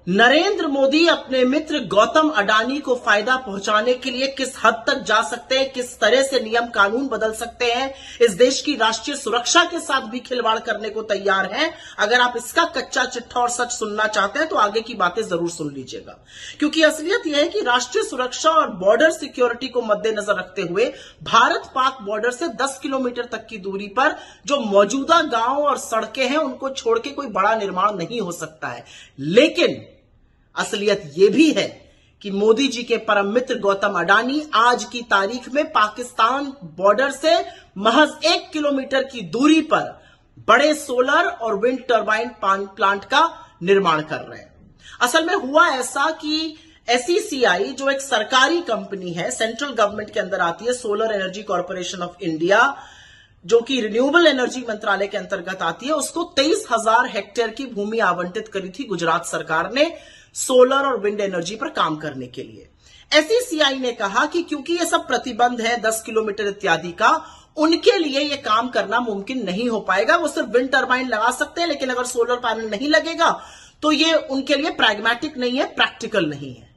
नरेंद्र मोदी अपने मित्र गौतम अडानी को फायदा पहुंचाने के लिए किस हद तक जा सकते हैं, किस तरह से नियम कानून बदल सकते हैं, इस देश की राष्ट्रीय सुरक्षा के साथ भी खिलवाड़ करने को तैयार हैं। अगर आप इसका कच्चा चिट्ठा और सच सुनना चाहते हैं तो आगे की बातें जरूर सुन लीजिएगा, क्योंकि असलियत यह है कि राष्ट्रीय सुरक्षा और बॉर्डर सिक्योरिटी को मद्देनजर रखते हुए भारत पाक बॉर्डर से 10 किलोमीटर तक की दूरी पर जो मौजूदा गांव और सड़कें हैं उनको छोड़ के कोई बड़ा निर्माण नहीं हो सकता है। लेकिन असलियत यह भी है कि मोदी जी के परम मित्र गौतम अडानी आज की तारीख में पाकिस्तान बॉर्डर से महज 1 किलोमीटर की दूरी पर बड़े सोलर और विंड टर्बाइन प्लांट का निर्माण कर रहे हैं। असल में हुआ ऐसा कि एसईसीआई जो एक सरकारी कंपनी है, सेंट्रल गवर्नमेंट के अंदर आती है, solar energy corporation of India, जो कि रिन्यूएबल एनर्जी मंत्रालय के अंतर्गत आती है, उसको 23,000 हेक्टेयर की भूमि आवंटित करी थी गुजरात सरकार ने सोलर और विंड एनर्जी पर काम करने के लिए। एसईसीआई ने कहा कि क्योंकि ये सब प्रतिबंध है 10 किलोमीटर इत्यादि का, उनके लिए ये काम करना मुमकिन नहीं हो पाएगा। वो सिर्फ विंड टर्बाइन लगा सकते हैं, लेकिन अगर सोलर पैनल नहीं लगेगा तो ये उनके लिए प्रैग्मेटिक नहीं है, प्रैक्टिकल नहीं है।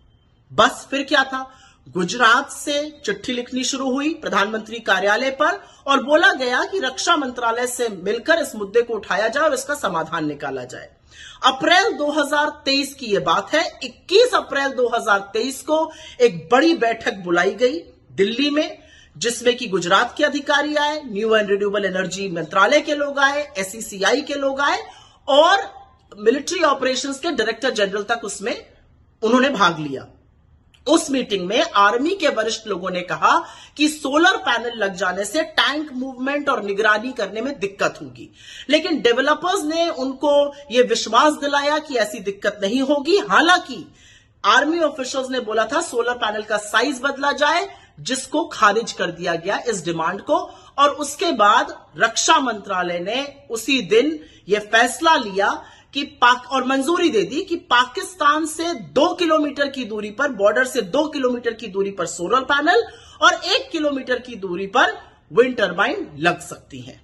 बस फिर क्या था, गुजरात से चिट्ठी लिखनी शुरू हुई प्रधानमंत्री कार्यालय पर और बोला गया कि रक्षा मंत्रालय से मिलकर इस मुद्दे को उठाया जाए और इसका समाधान निकाला जाए। अप्रैल 2023 की यह बात है। 21 अप्रैल 2023 को एक बड़ी बैठक बुलाई गई दिल्ली में, जिसमें कि गुजरात के अधिकारी आए, न्यू एंड रिन्यूएबल एनर्जी मंत्रालय के लोग आए, एसईसीआई के लोग आए और मिलिट्री ऑपरेशंस के डायरेक्टर जनरल तक उसमें उन्होंने भाग लिया। उस मीटिंग में आर्मी के वरिष्ठ लोगों ने कहा कि सोलर पैनल लग जाने से टैंक मूवमेंट और निगरानी करने में दिक्कत होगी, लेकिन डेवलपर्स ने उनको यह विश्वास दिलाया कि ऐसी दिक्कत नहीं होगी। हालांकि आर्मी ऑफिशियल्स ने बोला था सोलर पैनल का साइज बदला जाए, जिसको खारिज कर दिया गया इस डिमांड को। और उसके बाद रक्षा मंत्रालय ने उसी दिन यह फैसला लिया कि और मंजूरी दे दी कि पाकिस्तान से 2 किलोमीटर की दूरी पर, बॉर्डर से 2 किलोमीटर की दूरी पर सोलर पैनल और 1 किलोमीटर की दूरी पर विंड टर्बाइन लग सकती हैं।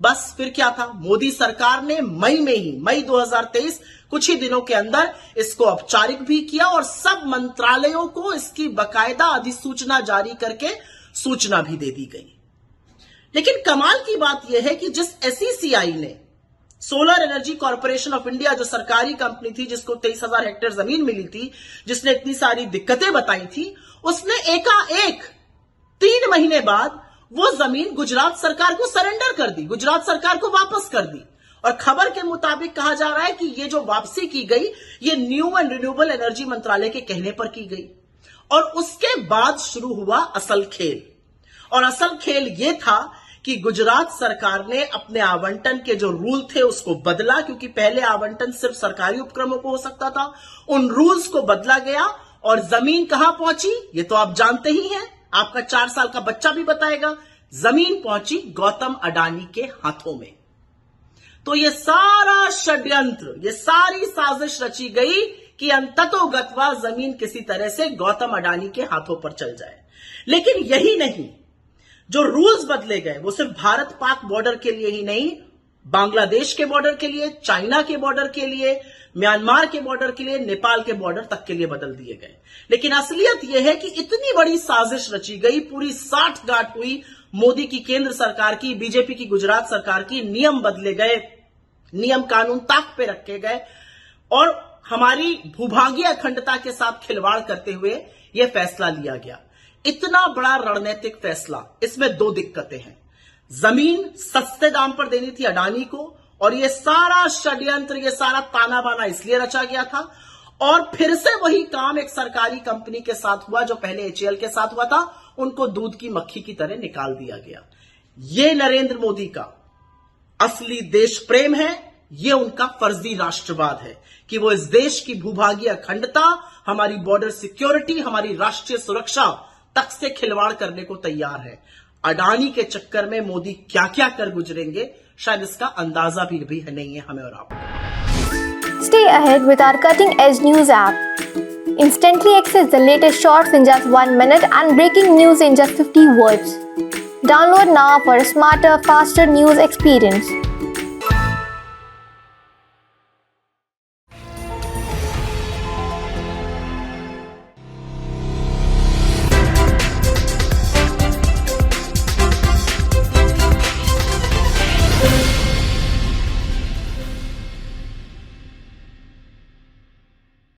बस फिर क्या था, मोदी सरकार ने मई 2023 कुछ ही दिनों के अंदर इसको औपचारिक भी किया और सब मंत्रालयों को इसकी बाकायदा अधिसूचना जारी करके सूचना भी दे दी गई। लेकिन कमाल की बात यह है कि जिस एसईसीआई ने solar energy corporation of India, जो सरकारी कंपनी थी, जिसको 23,000 हेक्टेयर जमीन मिली थी, जिसने इतनी सारी दिक्कतें बताई थी, उसने एकाएक 3 महीने बाद वो जमीन गुजरात सरकार को सरेंडर कर दी, गुजरात सरकार को वापस कर दी। और खबर के मुताबिक कहा जा रहा है कि ये जो वापसी की गई, ये न्यू एंड रिन्यूएबल एनर्जी मंत्रालय के कहने पर की गई। और उसके बाद शुरू हुआ असल खेल, और असल खेल ये था कि गुजरात सरकार ने अपने आवंटन के जो रूल थे उसको बदला, क्योंकि पहले आवंटन सिर्फ सरकारी उपक्रमों को हो सकता था। उन रूल्स को बदला गया और जमीन कहां पहुंची ये तो आप जानते ही हैं, आपका 4 साल का बच्चा भी बताएगा। जमीन पहुंची गौतम अडानी के हाथों में। तो ये सारा षड्यंत्र, ये सारी साजिश रची गई कि अंततोगत्वा जमीन किसी तरह से गौतम अडानी के हाथों पर चल जाए। लेकिन यही नहीं, जो रूल्स बदले गए वो सिर्फ भारत पाक बॉर्डर के लिए ही नहीं, बांग्लादेश के बॉर्डर के लिए, चाइना के बॉर्डर के लिए, म्यांमार के बॉर्डर के लिए, नेपाल के बॉर्डर तक के लिए बदल दिए गए। लेकिन असलियत यह है कि इतनी बड़ी साजिश रची गई, पूरी साठगांठ हुई मोदी की केंद्र सरकार की, बीजेपी की गुजरात सरकार की, नियम बदले गए, नियम कानून ताक पे रखे गए और हमारी भूभागीय अखंडता के साथ खिलवाड़ करते हुए यह फैसला लिया गया। इतना बड़ा रणनीतिक फैसला, इसमें 2 दिक्कतें हैं। जमीन सस्ते दाम पर देनी थी अडानी को, और यह सारा षड्यंत्र, यह सारा ताना बाना इसलिए रचा गया था। और फिर से वही काम एक सरकारी कंपनी के साथ हुआ जो पहले एचएएल के साथ हुआ था, उनको दूध की मक्खी की तरह निकाल दिया गया। यह नरेंद्र मोदी का असली देश प्रेम है, यह उनका फर्जी राष्ट्रवाद है कि वो इस देश की भूभागीय अखंडता, हमारी बॉर्डर सिक्योरिटी, हमारी राष्ट्रीय सुरक्षा तक से खिलवाड़ करने को तैयार है। अडानी के चक्कर में मोदी क्या क्या कर गुजरेंगे, शायद इसका अंदाजा भी नहीं है हमें और आपको। Stay ahead with our cutting edge news app. Instantly access the latest shorts in just 1 minute and breaking news in just 50 words. Download now for a smarter, faster news experience.